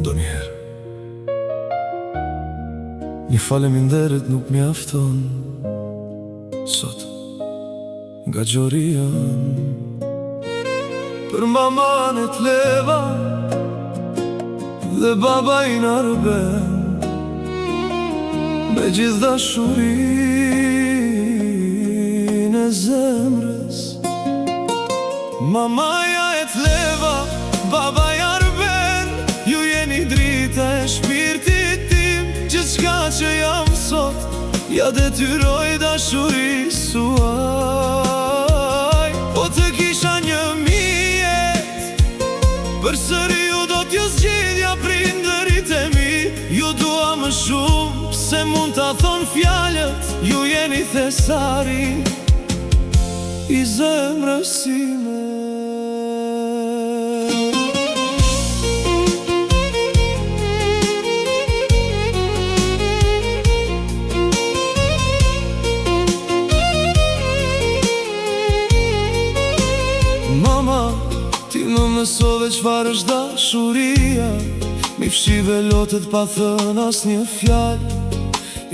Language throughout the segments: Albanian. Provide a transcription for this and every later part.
Ndonjëherë një faleminderit nuk mjafton. Sot nga gjoria për maman e t'leva dhe babajin Arben, me gjithë dashurinë e zemrës. Mamaja e t'leva, babaj Arben, ju jeni drita e shpirtit tim. Gjithçka që jam sot, ja detyroj dashurisë suaj. Po të kisha një mijet, përsëri ju do t'ju zgjidhja prindërit e mi. Ju dua më shumë se mund t'a thonë fjalët, ju jeni thesari i zemrës sime. Mama, ti më mësove çfarë është dashuria. Mi fshive lotët pa thënë asnjë fjalë.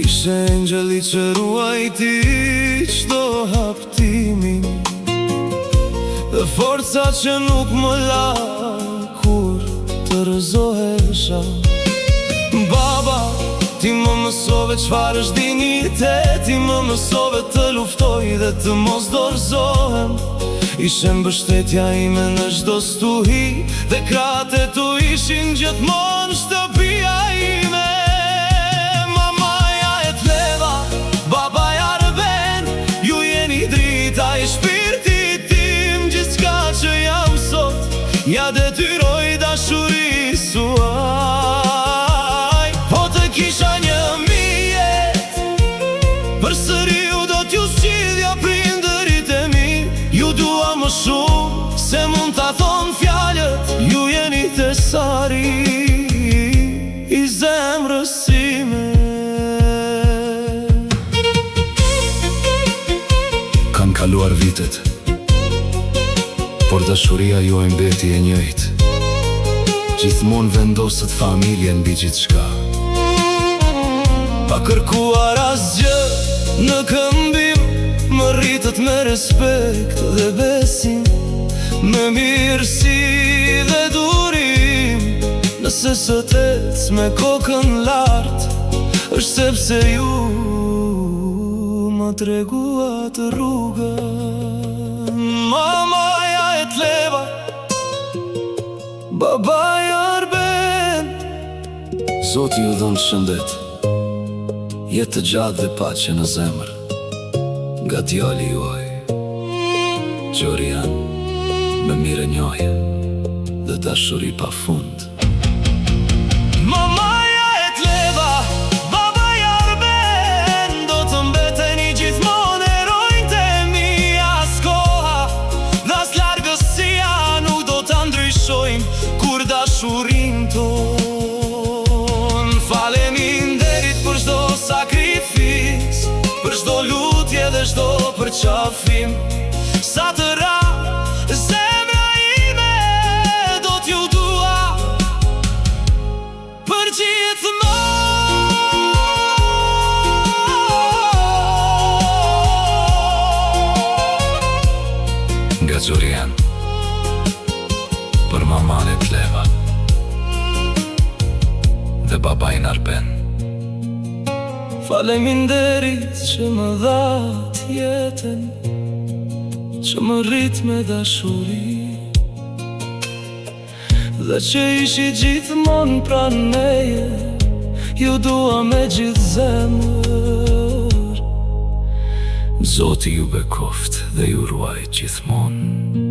Ishe engjëlli që ruajti çdo haptimin, dhe forca që nuk më la kur të rëzohesha. Baba, ti më mësove çfarë është dinjitet. Ti më mësove të luftoj dhe të mos dorëzohem. Ishe mbështetja ime në çdo stuhi, dhe krahët e tu ishin gjithmonë shtëpia ime. Mamaja e t'leva, babaj Arben, ju jeni drita e shpirtit tim. Gjithçka që jam sot, ja detyroj dashurisë suaj. Po të kisha një mijet, përsëri ju do t'ju zgjidhja prindërit e mi. Ju dua më shumë se mund t'a thonë fjalët, ju jeni thesari i zemrës sime. Kanë kaluar vitet, por dashuria juaj mbeti e njëjtë. Gjithmonë vendoset familjen mbi gjithçka. Pa kërkuar asgjë në këmbim, më rritët me respekt dhe besim, me mirësi dhe durim. Nëse sot ec me kokën lart, është sepse ju më treguat rrugën. Mamaja e t'leva, babaj Arben, Zoti ju dhënë shëndet, jetë të gjatë dhe paqe në zemër, nga djali juaj Gjorian, me mire njohje dhe dashuri pa fund. Mamaja e t'leva, babaj Arben, do të mbeteni gjithmonë herojtë e mi. As koha dhe as largësia nuk do t'a ndryshojnë kur dashurin ton. Faleminderit për çdo sakrifis, për çdo lutje dhe çdo përqafim. Sa të ra, zemra ime do t'ju dua për gjithmonë. Nga Gjorian, për maman e t'leva dhe babajin Arben. Faleminderit që më dhat jetën, që më rrit me dashuri, dhe që ishi gjithmonë pranë meje. Ju dua me gjithë zemër. Zoti ju bekoft dhe ju ruaj gjithmonë.